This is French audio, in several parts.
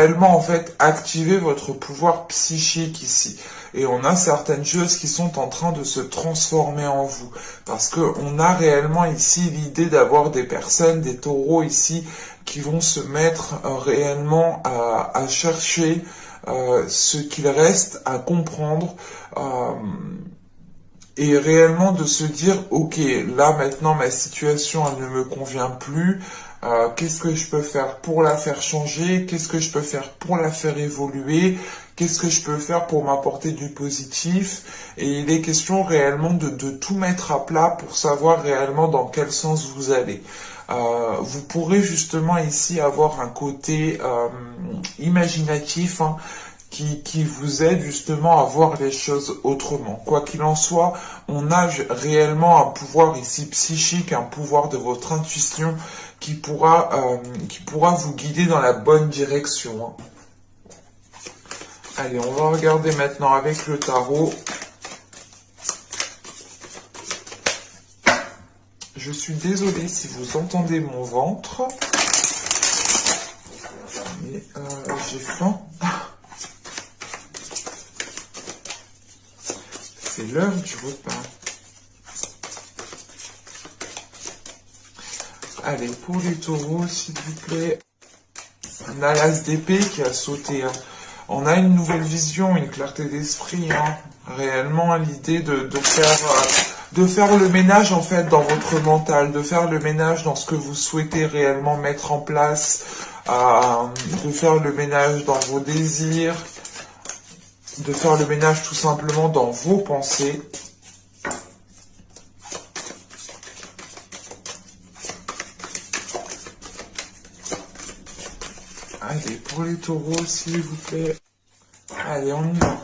réellement en fait activer votre pouvoir psychique ici. Et on a certaines choses qui sont en train de se transformer en vous. Parce que on a réellement ici l'idée d'avoir des personnes, des taureaux ici, qui vont se mettre réellement à chercher ce qu'il reste à comprendre. Et réellement de se dire, ok, là maintenant ma situation elle ne me convient plus, qu'est-ce que je peux faire pour la faire changer, qu'est-ce que je peux faire pour la faire évoluer, qu'est-ce que je peux faire pour m'apporter du positif, et il est question réellement de tout mettre à plat pour savoir réellement dans quel sens vous allez. Vous pourrez justement ici avoir un côté imaginatif, hein, qui vous aide justement à voir les choses autrement. Quoi qu'il en soit, on a réellement un pouvoir ici psychique, un pouvoir de votre intuition qui pourra vous guider dans la bonne direction, hein. Allez, on va regarder maintenant avec le tarot. Je suis désolée si vous entendez mon ventre, mais j'ai faim. C'est l'heure du repas. Allez, pour les taureaux, s'il vous plaît. On a l'as d'épée qui a sauté, hein. On a une nouvelle vision, une clarté d'esprit, hein. Réellement, l'idée de faire le ménage, en fait, dans votre mental, de faire le ménage dans ce que vous souhaitez réellement mettre en place, de faire le ménage dans vos désirs, de faire le ménage tout simplement dans vos pensées. Allez, pour les taureaux, s'il vous plaît. Allez, on y va.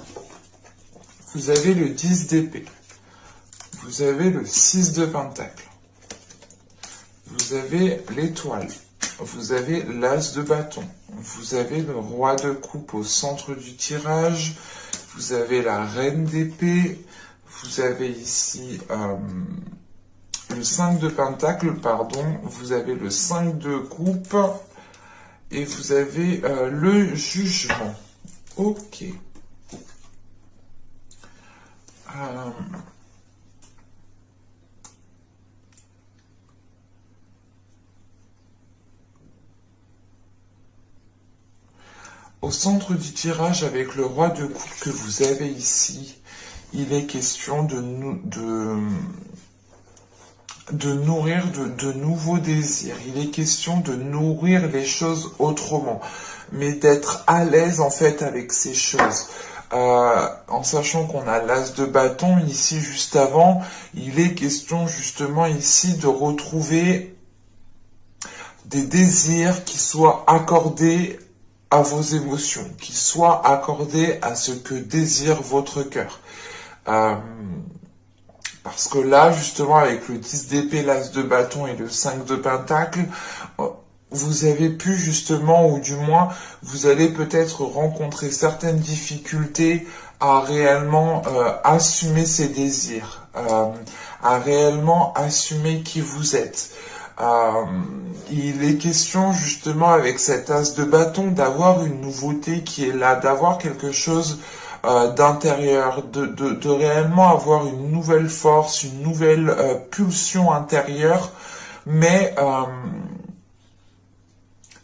Vous avez le 10 d'épée. Vous avez le 6 de pentacle. Vous avez l'étoile. Vous avez l'as de bâton. Vous avez le roi de coupe au centre du tirage. Vous avez la reine d'épée. Vous avez ici le 5 de pentacle, pardon. Vous avez le 5 de coupe. Et vous avez le jugement. Ok. Au centre du tirage, avec le roi de coupe que vous avez ici, il est question de nourrir de nouveaux désirs. Il est question de nourrir les choses autrement, mais d'être à l'aise en fait avec ces choses. En sachant qu'on a l'as de bâton ici juste avant, il est question justement ici de retrouver des désirs qui soient accordés à vos émotions, qui soient accordés à ce que désire votre cœur. Parce que là, justement, avec le 10 d'épée, l'as de bâton et le 5 de pentacle, vous avez pu justement, ou du moins, vous allez peut-être rencontrer certaines difficultés à réellement assumer ces désirs, à réellement assumer qui vous êtes. Il est question justement avec cet as de bâton d'avoir une nouveauté qui est là, d'avoir quelque chose d'intérieur, de réellement avoir une nouvelle force, une nouvelle pulsion intérieure, mais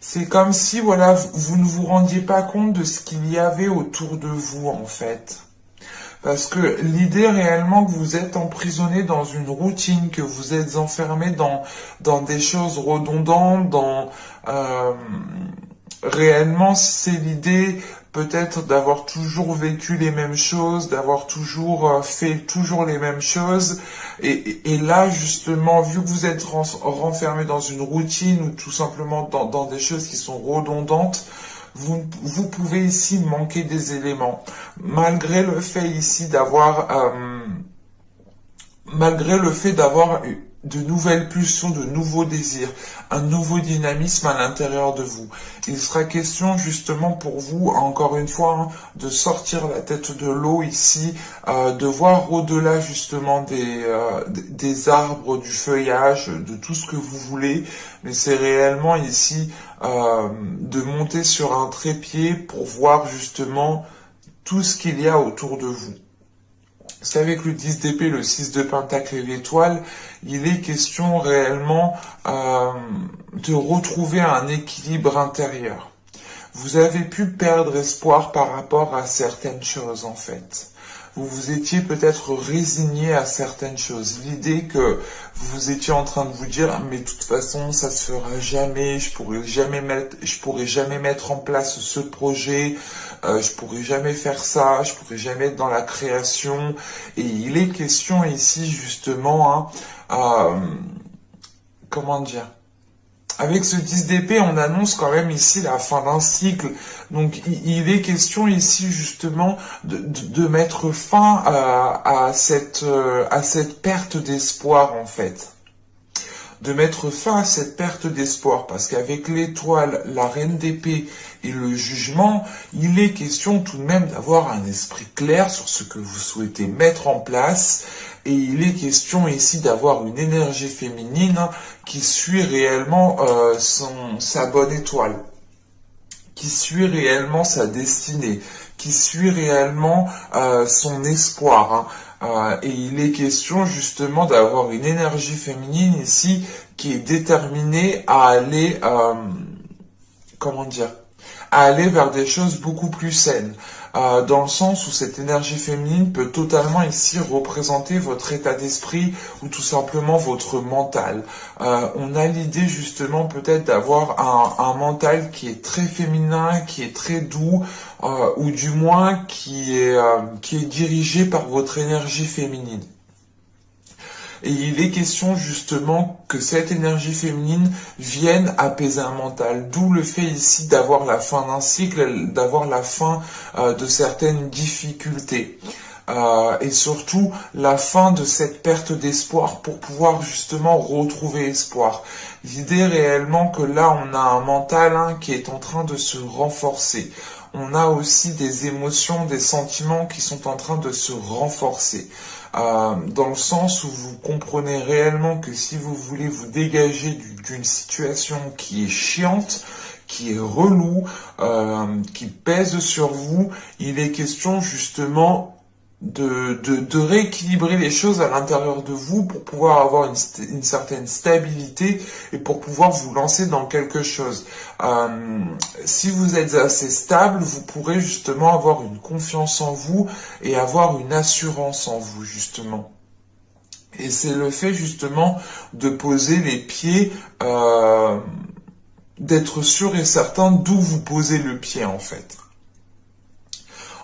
c'est comme si voilà vous ne vous rendiez pas compte de ce qu'il y avait autour de vous en fait. Parce que l'idée réellement que vous êtes emprisonné dans une routine, que vous êtes enfermé dans des choses redondantes, réellement c'est l'idée peut-être d'avoir toujours vécu les mêmes choses, d'avoir toujours fait toujours les mêmes choses. Et là justement, vu que vous êtes renfermé dans une routine ou tout simplement dans des choses qui sont redondantes, vous pouvez ici manquer des éléments. Malgré le fait ici d'avoir de nouvelles pulsions, de nouveaux désirs, un nouveau dynamisme à l'intérieur de vous. Il sera question justement pour vous, encore une fois, hein, de sortir la tête de l'eau ici, de voir au-delà justement des arbres, du feuillage, de tout ce que vous voulez, mais c'est réellement ici de monter sur un trépied pour voir justement tout ce qu'il y a autour de vous. Parce qu'avec le 10 d'épée, le 6 de pentacle et l'étoile, il est question réellement de retrouver un équilibre intérieur. Vous avez pu perdre espoir par rapport à certaines choses en fait. Vous vous étiez peut-être résigné à certaines choses. L'idée que vous étiez en train de vous dire mais de toute façon ça se fera jamais, je pourrais jamais mettre en place ce projet, je pourrais jamais faire ça, je pourrais jamais être dans la création. Et il est question ici justement, comment dire, avec ce 10 d'épée, on annonce quand même ici la fin d'un cycle. Donc, il est question ici justement de mettre fin à cette perte d'espoir en fait. De mettre fin à cette perte d'espoir, parce qu'avec l'étoile, la reine d'épée et le jugement, il est question tout de même d'avoir un esprit clair sur ce que vous souhaitez mettre en place, et il est question ici d'avoir une énergie féminine qui suit réellement sa bonne étoile, qui suit réellement sa destinée, qui suit réellement son espoir. Et il est question justement d'avoir une énergie féminine ici qui est déterminée à aller, comment dire, à aller vers des choses beaucoup plus saines. Dans le sens où cette énergie féminine peut totalement ici représenter votre état d'esprit ou tout simplement votre mental. On a l'idée justement peut-être d'avoir un mental qui est très féminin, qui est très doux, ou du moins qui est dirigé par votre énergie féminine. Et il est question justement que cette énergie féminine vienne apaiser un mental. D'où le fait ici d'avoir la fin d'un cycle, d'avoir la fin de certaines difficultés. Et surtout la fin de cette perte d'espoir pour pouvoir justement retrouver espoir. L'idée réellement que là on a un mental qui est en train de se renforcer. On a aussi des émotions, des sentiments qui sont en train de se renforcer. Dans le sens où vous comprenez réellement que si vous voulez vous dégager d'une situation qui est chiante, qui est relou, qui pèse sur vous, il est question justement de rééquilibrer les choses à l'intérieur de vous pour pouvoir avoir une certaine stabilité et pour pouvoir vous lancer dans quelque chose. Si vous êtes assez stable, vous pourrez justement avoir une confiance en vous et avoir une assurance en vous, justement. Et c'est le fait justement de poser les pieds, d'être sûr et certain d'où vous posez le pied en fait.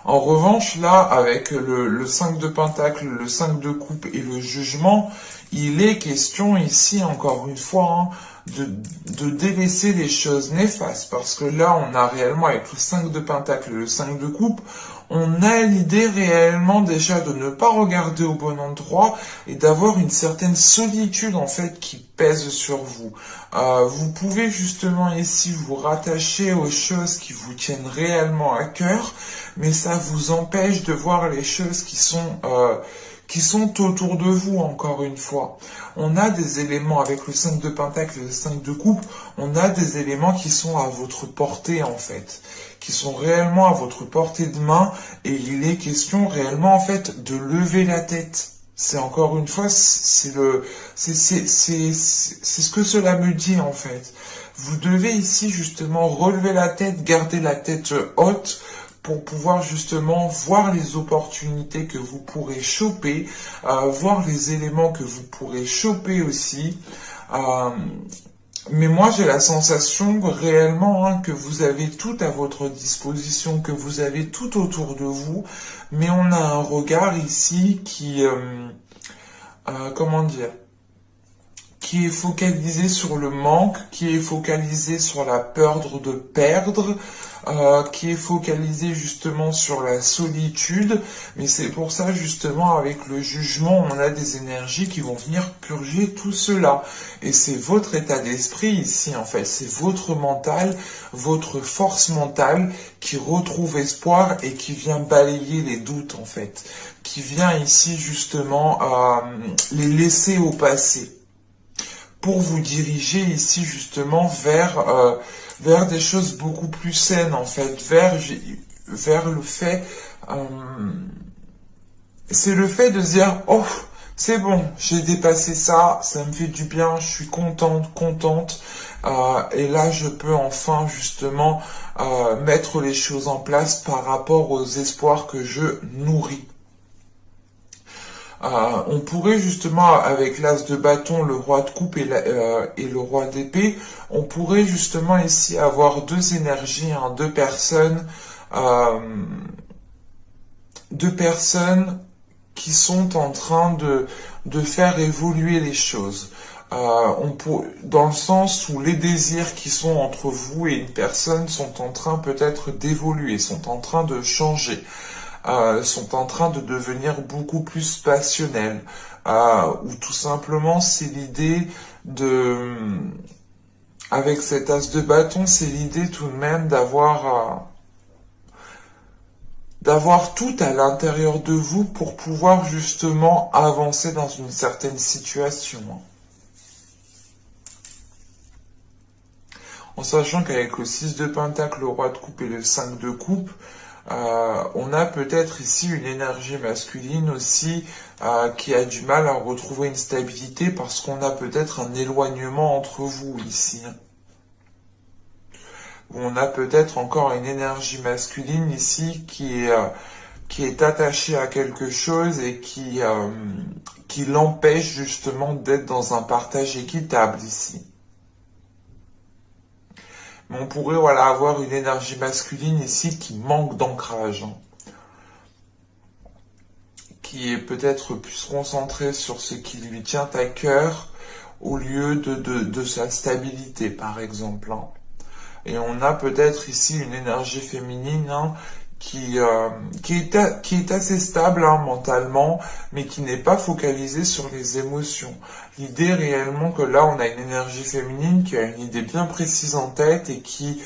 En revanche, là, avec le 5 de pentacle, le 5 de coupe et le jugement, il est question ici, encore une fois, de délaisser les choses néfastes. Parce que là, on a réellement, avec le 5 de pentacle et le 5 de coupe, on a l'idée réellement déjà de ne pas regarder au bon endroit et d'avoir une certaine solitude en fait qui pèse sur vous. Vous pouvez justement ici vous rattacher aux choses qui vous tiennent réellement à cœur, mais ça vous empêche de voir les choses qui sont autour de vous, encore une fois. On a des éléments, avec le 5 de pentacle et le 5 de coupe, on a des éléments qui sont à votre portée, en fait, qui sont réellement à votre portée de main, et il est question réellement, en fait, de lever la tête. C'est encore une fois, c'est ce que cela me dit, en fait. Vous devez ici, justement, relever la tête, garder la tête haute, pour pouvoir justement voir les opportunités que vous pourrez choper, voir les éléments que vous pourrez choper aussi. Mais moi, j'ai la sensation réellement que vous avez tout à votre disposition, que vous avez tout autour de vous, mais on a un regard ici qui, comment dire, qui est focalisé sur le manque, qui est focalisé sur la peur de perdre, qui est focalisé justement sur la solitude, mais c'est pour ça justement avec le jugement, on a des énergies qui vont venir purger tout cela. Et c'est votre état d'esprit ici en fait, c'est votre mental, votre force mentale qui retrouve espoir et qui vient balayer les doutes en fait, qui vient ici justement les laisser au passé, pour vous diriger ici justement vers vers des choses beaucoup plus saines en fait, vers le fait, c'est le fait de se dire, oh, c'est bon, j'ai dépassé ça, ça me fait du bien, je suis contente, et là je peux enfin justement mettre les choses en place par rapport aux espoirs que je nourris. On pourrait justement, avec l'as de bâton, le roi de coupe et le roi d'épée, on pourrait justement ici avoir deux énergies, hein, euh, deux personnes qui sont en train de faire évoluer les choses. Dans le sens où les désirs qui sont entre vous et une personne sont en train peut-être d'évoluer, sont en train de changer. Sont en train de devenir beaucoup plus passionnels, ou tout simplement c'est l'idée avec cet as de bâton, c'est l'idée tout de même d'avoir tout à l'intérieur de vous pour pouvoir justement avancer dans une certaine situation. En sachant qu'avec le 6 de pentacle, le roi de coupe et le 5 de coupe, on a peut-être ici une énergie masculine aussi qui a du mal à retrouver une stabilité parce qu'on a peut-être un éloignement entre vous ici. On a peut-être encore une énergie masculine ici qui est attachée à quelque chose et qui l'empêche justement d'être dans un partage équitable ici. Mais on pourrait voilà, avoir une énergie masculine ici qui manque d'ancrage, hein, qui est peut-être plus concentrée sur ce qui lui tient à cœur au lieu de sa stabilité, par exemple. Hein. Et on a peut-être ici une énergie féminine, hein, qui est assez stable, hein, mentalement, mais qui n'est pas focalisée sur les émotions. L'idée réellement que là, on a une énergie féminine qui a une idée bien précise en tête et qui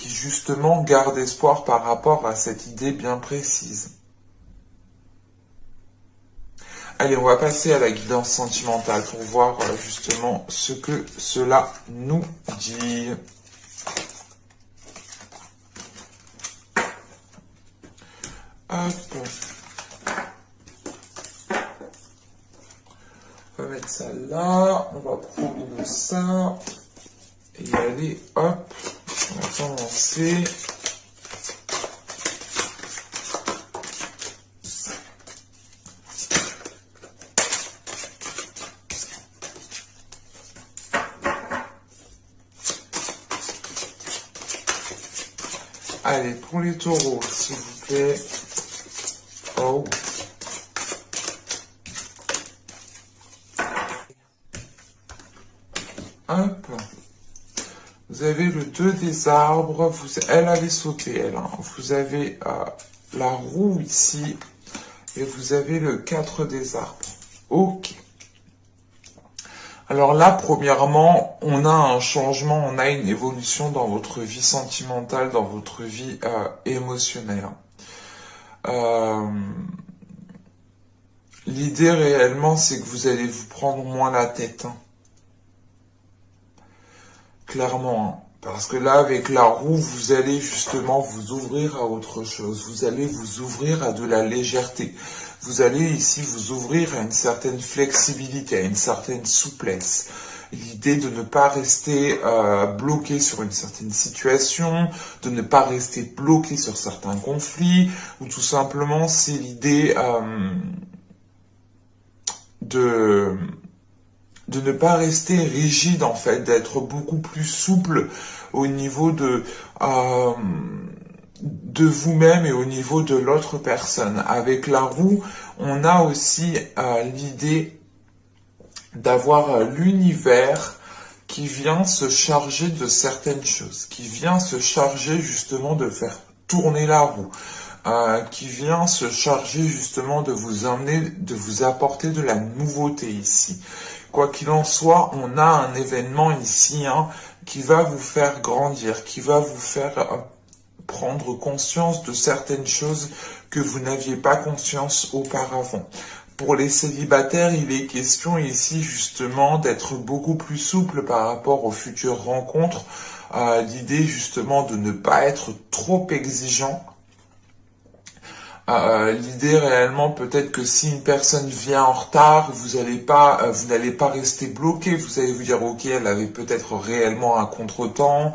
justement garde espoir par rapport à cette idée bien précise. Allez, on va passer à la guidance sentimentale pour voir justement ce que cela nous dit. Hop. On va mettre ça là. On va prendre ça. Et allez, hop. On va commencer. Allez, pour les taureaux, s'il vous plaît. Oh. Hop. Vous avez le 2 des arbres. Elle avait sauté, elle. Hein. Vous avez la roue ici. Et vous avez le 4 des arbres. Ok. Alors là, premièrement, on a un changement, on a une évolution dans votre vie sentimentale, dans votre vie émotionnelle. L'idée réellement, c'est que vous allez vous prendre moins la tête. Hein. Clairement. Hein. Parce que là, avec la roue, vous allez justement vous ouvrir à autre chose. Vous allez vous ouvrir à de la légèreté. Vous allez ici vous ouvrir à une certaine flexibilité, à une certaine souplesse. L'idée de ne pas rester bloqué sur une certaine situation, de ne pas rester bloqué sur certains conflits, ou tout simplement c'est l'idée de ne pas rester rigide en fait, d'être beaucoup plus souple au niveau de vous-même et au niveau de l'autre personne. Avec la roue, on a aussi l'idée d'avoir l'univers qui vient se charger de certaines choses, qui vient se charger justement de faire tourner la roue, qui vient se charger justement de vous emmener, de vous apporter de la nouveauté ici. Quoi qu'il en soit, on a un événement ici hein, qui va vous faire grandir, qui va vous faire prendre conscience de certaines choses que vous n'aviez pas conscience auparavant. Pour les célibataires, il est question ici justement d'être beaucoup plus souple par rapport aux futures rencontres, l'idée justement de ne pas être trop exigeant. L'idée réellement peut-être que si une personne vient en retard, vous n'allez pas rester bloqué. Vous allez vous dire ok, elle avait peut-être réellement un contretemps.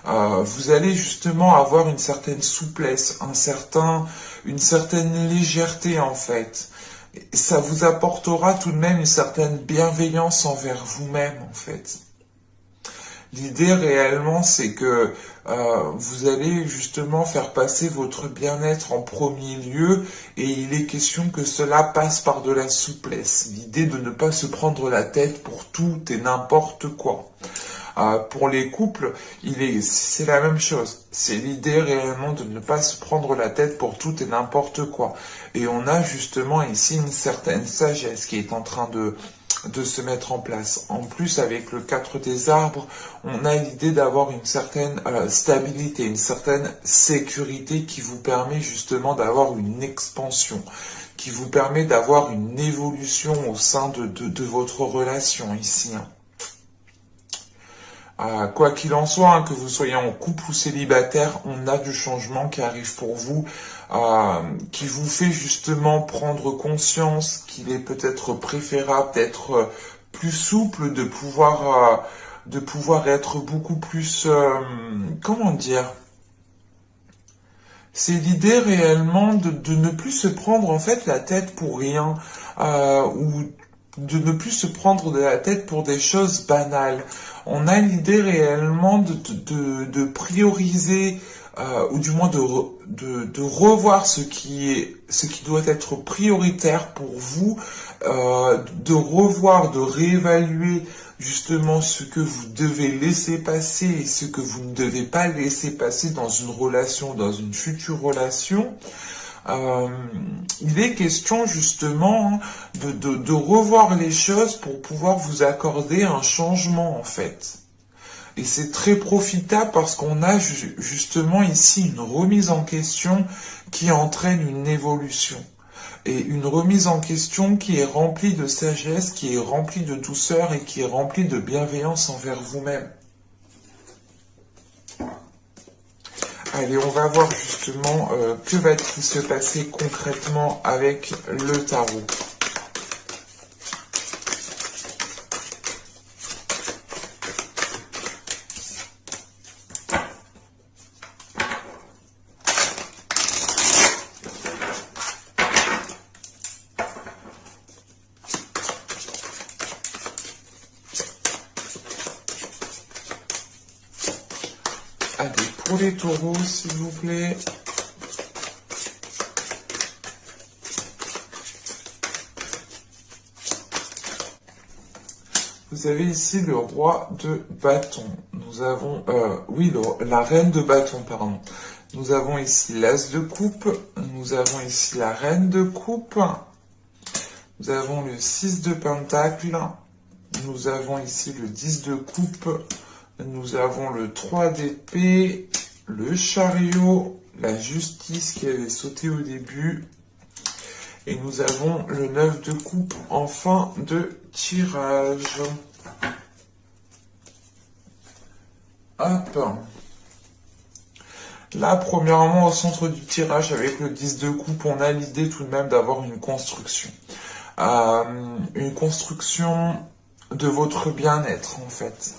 Vous allez justement avoir une certaine souplesse, une certaine légèreté en fait. Ça vous apportera tout de même une certaine bienveillance envers vous-même en fait. L'idée réellement, c'est que vous allez justement faire passer votre bien-être en premier lieu et il est question que cela passe par de la souplesse. L'idée de ne pas se prendre la tête pour tout et n'importe quoi. Pour les couples, c'est la même chose. C'est l'idée réellement de ne pas se prendre la tête pour tout et n'importe quoi. Et on a justement ici une certaine sagesse qui est en train de se mettre en place. En plus, avec le 4 des arbres, on a l'idée d'avoir une certaine stabilité, une certaine sécurité qui vous permet justement d'avoir une expansion, qui vous permet d'avoir une évolution au sein de votre relation ici. Quoi qu'il en soit, que vous soyez en couple ou célibataire, on a du changement qui arrive pour vous, qui vous fait justement prendre conscience qu'il est peut-être préférable d'être plus souple, de pouvoir être beaucoup plus, comment dire, c'est l'idée réellement de ne plus se prendre en fait la tête pour rien, ou de ne plus se prendre de la tête pour des choses banales. On a l'idée réellement de prioriser, ou du moins de revoir ce qui doit être prioritaire pour vous, de revoir, de réévaluer justement ce que vous devez laisser passer et ce que vous ne devez pas laisser passer dans une relation, dans une future relation. Il est question justement de revoir les choses pour pouvoir vous accorder un changement en fait. Et c'est très profitable parce qu'on a justement ici une remise en question qui entraîne une évolution. Et une remise en question qui est remplie de sagesse, qui est remplie de douceur et qui est remplie de bienveillance envers vous-même. Allez, on va voir justement que va-t-il se passer concrètement avec le tarot. Allez, pour les taureaux, s'il vous plaît. Vous avez ici le roi de bâton. Nous avons, la reine de bâton, pardon. Nous avons ici l'as de coupe. Nous avons ici la reine de coupe. Nous avons le 6 de pentacle. Nous avons ici le 10 de coupe. Nous avons le 3 d'épée, le chariot, la justice qui avait sauté au début. Et nous avons le 9 de coupe en fin de tirage. Hop. Là, premièrement, au centre du tirage, avec le 10 de coupe, on a l'idée tout de même d'avoir une construction. Une construction de votre bien-être, en fait.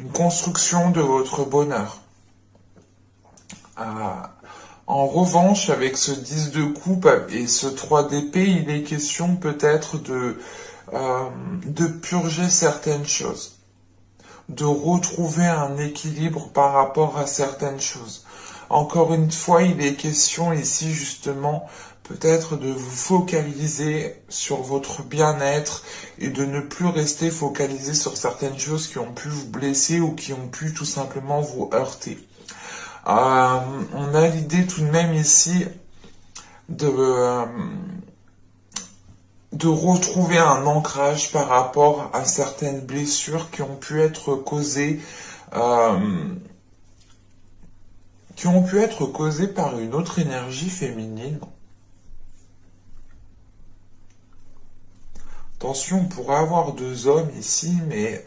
Une construction de votre bonheur. En revanche, avec ce 10 de coupe et ce 3 d'épée, il est question peut-être de purger certaines choses, de retrouver un équilibre par rapport à certaines choses. Encore une fois, il est question ici justement peut-être de vous focaliser sur votre bien-être et de ne plus rester focalisé sur certaines choses qui ont pu vous blesser ou qui ont pu tout simplement vous heurter. On a l'idée tout de même ici de retrouver un ancrage par rapport à certaines blessures qui ont pu être causées par une autre énergie féminine. Attention, on pourrait avoir deux hommes ici, mais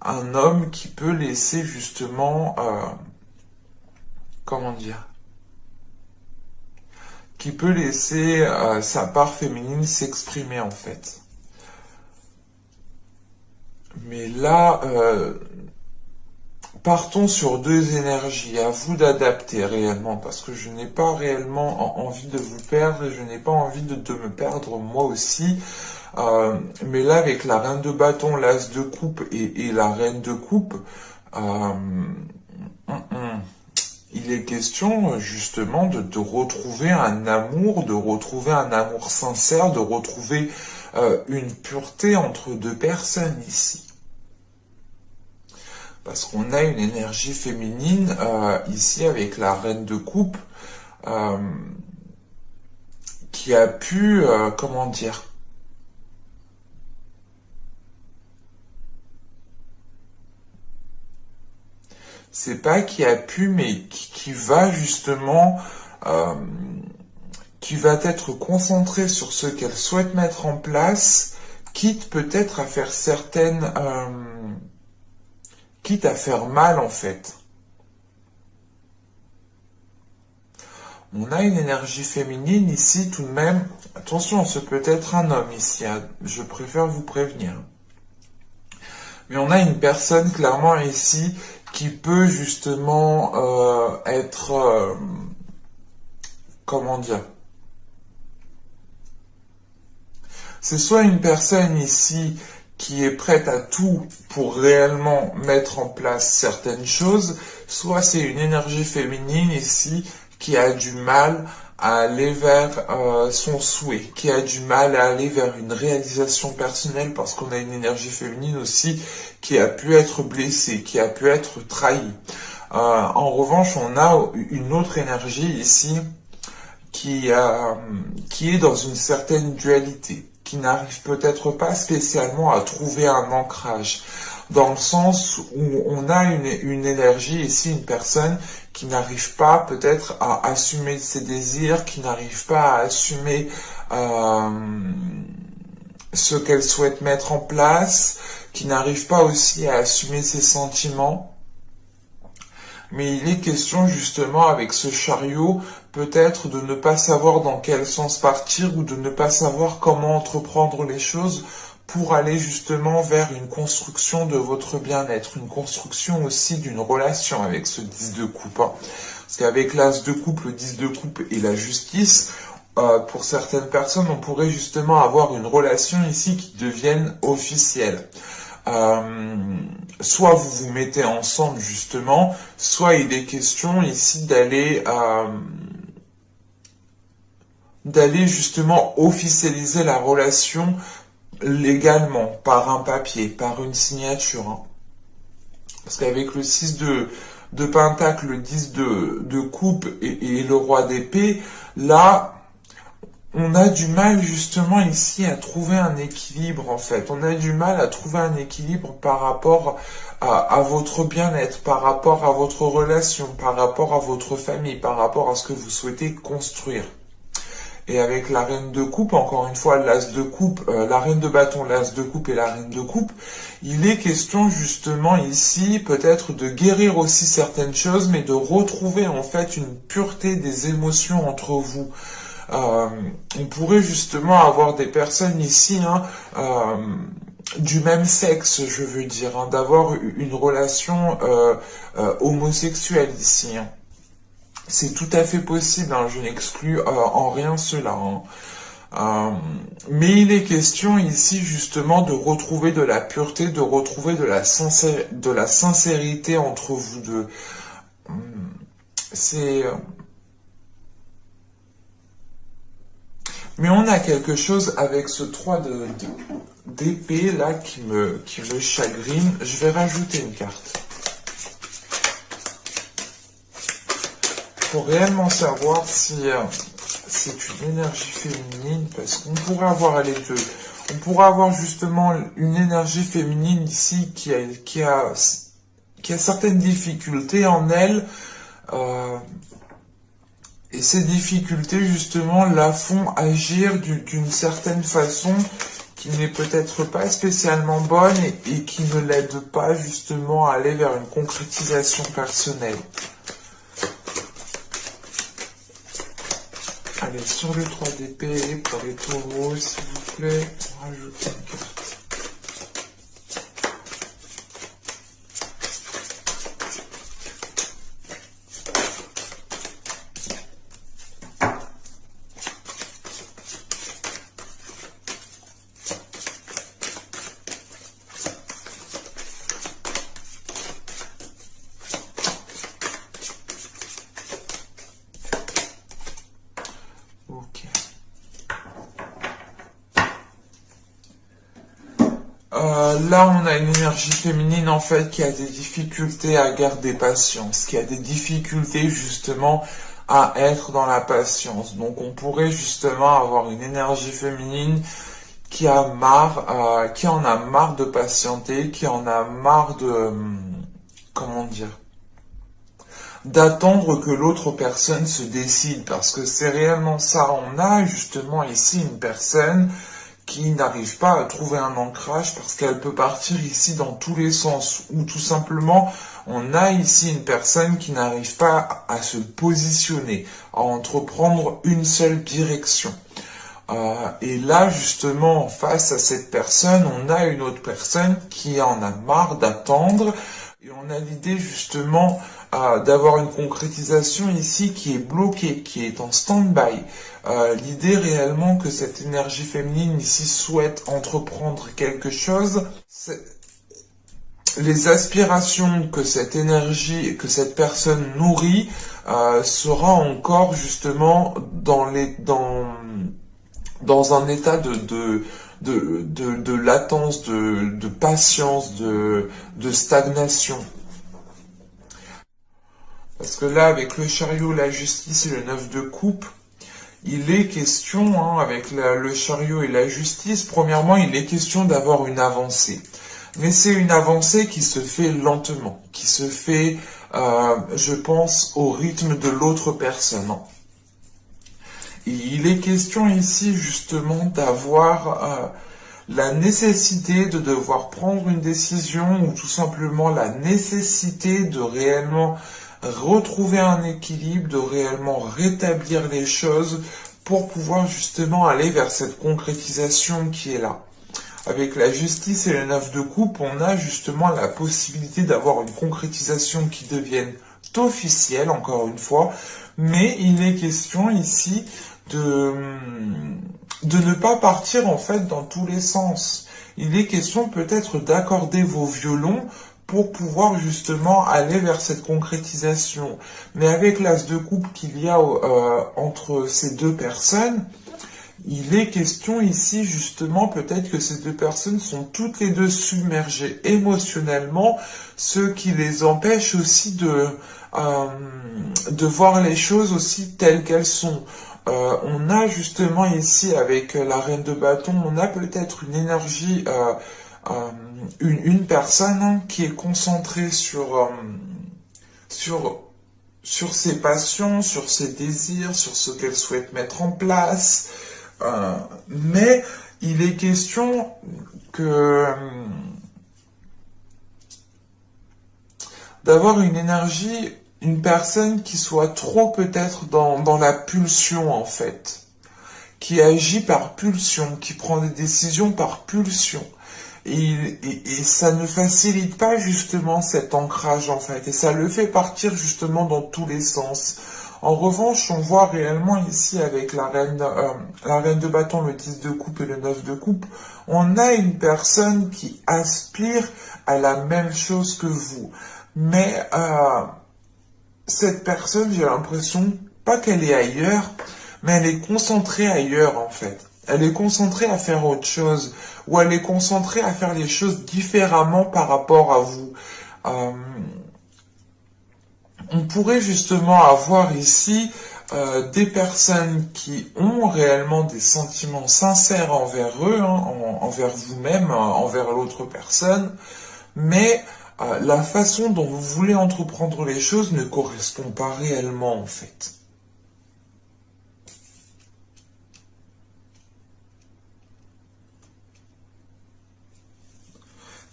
un homme qui peut laisser justement, comment dire, qui peut laisser sa part féminine s'exprimer en fait. Mais là, partons sur deux énergies, à vous d'adapter réellement, parce que je n'ai pas réellement envie de vous perdre et je n'ai pas envie de me perdre moi aussi. Mais là, avec la reine de bâton, l'as de coupe et la reine de coupe, il est question justement de retrouver un amour, de retrouver un amour sincère, de retrouver une pureté entre deux personnes ici. Parce qu'on a une énergie féminine ici avec la reine de coupe qui a pu, comment dire, c'est pas qui a pu, mais qui va justement, qui va être concentrée sur ce qu'elle souhaite mettre en place, quitte peut-être à faire certaines, quitte à faire mal en fait. On a une énergie féminine ici tout de même. Attention, ce peut être un homme ici, hein, je préfère vous prévenir. Mais on a une personne clairement ici qui peut justement être, comment dire, c'est soit une personne ici qui est prête à tout pour réellement mettre en place certaines choses, soit c'est une énergie féminine ici qui a du mal à aller vers son souhait, qui a du mal à aller vers une réalisation personnelle parce qu'on a une énergie féminine aussi qui a pu être blessée, qui a pu être trahie. En revanche, on a une autre énergie ici qui est dans une certaine dualité, qui n'arrive peut-être pas spécialement à trouver un ancrage, dans le sens où on a une énergie ici, une personne qui n'arrive pas peut-être à assumer ses désirs, qui n'arrive pas à assumer ce qu'elle souhaite mettre en place, qui n'arrive pas aussi à assumer ses sentiments. Mais il est question justement avec ce chariot peut-être de ne pas savoir dans quel sens partir ou de ne pas savoir comment entreprendre les choses pour aller justement vers une construction de votre bien-être, une construction aussi d'une relation avec ce 10 de coupe. Hein. Parce qu'avec l'as de coupe, le 10 de coupe et la justice, pour certaines personnes, on pourrait justement avoir une relation ici qui devienne officielle. Soit vous vous mettez ensemble justement, soit il est question ici d'aller justement officialiser la relation légalement, par un papier, par une signature. Hein. Parce qu'avec le 6 de pentacle, le 10 de coupe et le roi d'épée, là, on a du mal justement ici à trouver un équilibre en fait. On a du mal à trouver un équilibre par rapport à votre bien-être, par rapport à votre relation, par rapport à votre famille, par rapport à ce que vous souhaitez construire. Et avec la reine de coupe, encore une fois, l'as de coupe, la reine de bâton, l'as de coupe et la reine de coupe, il est question justement ici peut-être de guérir aussi certaines choses, mais de retrouver en fait une pureté des émotions entre vous. On pourrait justement avoir des personnes ici, hein, du même sexe, je veux dire, hein, d'avoir une relation homosexuelle ici. Hein. C'est tout à fait possible, hein, je n'exclus en rien cela. Hein. Mais il est question ici justement de retrouver de la pureté, de retrouver de la sincérité entre vous deux. C'est... Mais on a quelque chose avec ce 3 d'épée là qui me chagrine. Je vais rajouter une carte. Pour réellement savoir si c'est une énergie féminine, parce qu'on pourrait avoir les deux. On pourrait avoir justement une énergie féminine ici qui a certaines difficultés en elle, et ces difficultés justement la font agir d'une certaine façon qui n'est peut-être pas spécialement bonne et qui ne l'aide pas justement à aller vers une concrétisation personnelle. Allez, sur le 3 d'épée, pour les taureaux, s'il vous plaît, rajoutez une carte. Ok. Là, on a une énergie féminine, en fait, qui a des difficultés à garder patience, qui a des difficultés, justement, à être dans la patience. Donc, on pourrait, justement, avoir une énergie féminine qui qui en a marre de patienter, qui en a marre de, comment dire, d'attendre que l'autre personne se décide, parce que c'est réellement ça. On a justement ici une personne qui n'arrive pas à trouver un ancrage parce qu'elle peut partir ici dans tous les sens, ou tout simplement on a ici une personne qui n'arrive pas à se positionner, à entreprendre une seule direction. Et là, justement, face à cette personne, on a une autre personne qui en a marre d'attendre. Et on a l'idée, justement, d'avoir une concrétisation ici qui est bloquée, qui est en stand-by. L'idée réellement que cette énergie féminine ici souhaite entreprendre quelque chose, les aspirations que cette énergie, que cette personne nourrit, sera encore justement dans un état de latence, de patience, de stagnation. Parce que là, avec le chariot, la justice et le 9 de coupe, il est question, avec le chariot et la justice, premièrement, il est question d'avoir une avancée. Mais c'est une avancée qui se fait lentement, qui se fait, je pense, au rythme de l'autre personne. Et il est question ici justement d'avoir la nécessité de devoir prendre une décision ou tout simplement la nécessité de réellement retrouver un équilibre, de réellement rétablir les choses pour pouvoir justement aller vers cette concrétisation qui est là. Avec la justice et le 9 de coupe, on a justement la possibilité d'avoir une concrétisation qui devienne officielle, encore une fois, mais il est question ici de ne pas partir en fait dans tous les sens. Il est question peut-être d'accorder vos violons pour pouvoir justement aller vers cette concrétisation. Mais avec l'as de coupe qu'il y a entre ces deux personnes, il est question ici justement peut-être que ces deux personnes sont toutes les deux submergées émotionnellement, ce qui les empêche aussi de voir les choses aussi telles qu'elles sont. On a justement ici avec la reine de bâton, on a peut-être une énergie, une personne qui est concentrée sur ses passions, sur ses désirs, sur ce qu'elle souhaite mettre en place. Mais il est question que d'avoir une énergie, une personne qui soit trop peut-être dans la pulsion en fait, qui agit par pulsion, qui prend des décisions par pulsion. Et ça ne facilite pas justement cet ancrage en fait, et ça le fait partir justement dans tous les sens. En revanche, on voit réellement ici avec la reine de bâton, le 10 de coupe et le 9 de coupe, on a une personne qui aspire à la même chose que vous. Mais cette personne, j'ai l'impression, pas qu'elle est ailleurs, mais elle est concentrée ailleurs en fait. Elle est concentrée à faire autre chose, ou elle est concentrée à faire les choses différemment par rapport à vous. On pourrait justement avoir ici des personnes qui ont réellement des sentiments sincères envers eux, envers vous-même, envers l'autre personne, mais la façon dont vous voulez entreprendre les choses ne correspond pas réellement en fait.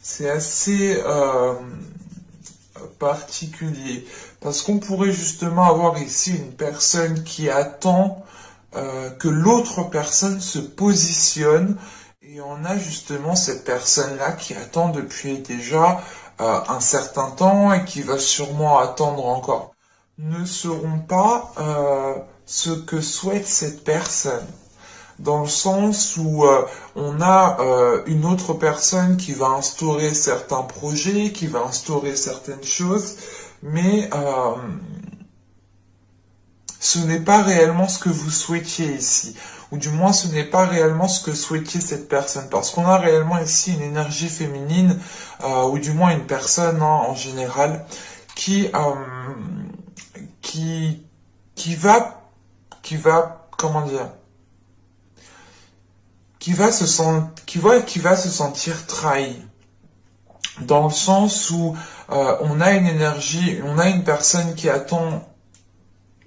C'est assez particulier. Parce qu'on pourrait justement avoir ici une personne qui attend que l'autre personne se positionne. Et on a justement cette personne-là qui attend depuis déjà un certain temps et qui va sûrement attendre encore. Ne seront pas ce que souhaite cette personne. Dans le sens où on a une autre personne qui va instaurer certains projets, qui va instaurer certaines choses, mais ce n'est pas réellement ce que vous souhaitiez ici, ou du moins ce n'est pas réellement ce que souhaitait cette personne, parce qu'on a réellement ici une énergie féminine, ou du moins une personne en général, qui, qui, qui va, comment dire, qui va se sentir trahi. Dans le sens où on a une énergie, on a une personne qui attend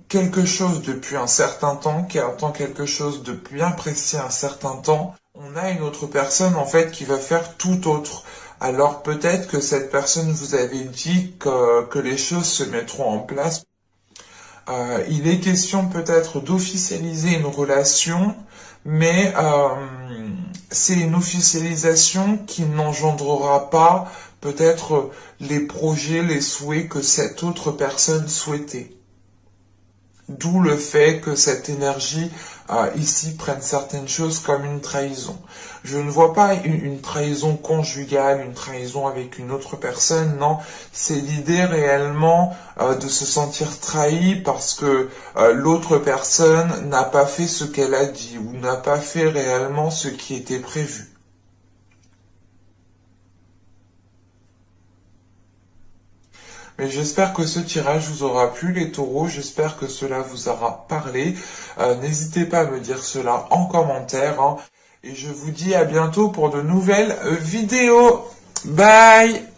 quelque chose depuis un certain temps, qui attend quelque chose de bien précis un certain temps. On a une autre personne en fait qui va faire tout autre. Alors peut-être que cette personne vous avait dit que les choses se mettront en place. Il est question peut-être d'officialiser une relation, mais c'est une officialisation qui n'engendrera pas peut-être les projets, les souhaits que cette autre personne souhaitait. D'où le fait que cette énergie ici prenne certaines choses comme une trahison. Je ne vois pas une trahison conjugale, une trahison avec une autre personne, non. C'est l'idée réellement de se sentir trahi parce que l'autre personne n'a pas fait ce qu'elle a dit ou n'a pas fait réellement ce qui était prévu. Mais j'espère que ce tirage vous aura plu, les taureaux. J'espère que cela vous aura parlé. N'hésitez pas à me dire cela en commentaire. Et je vous dis à bientôt pour de nouvelles vidéos. Bye!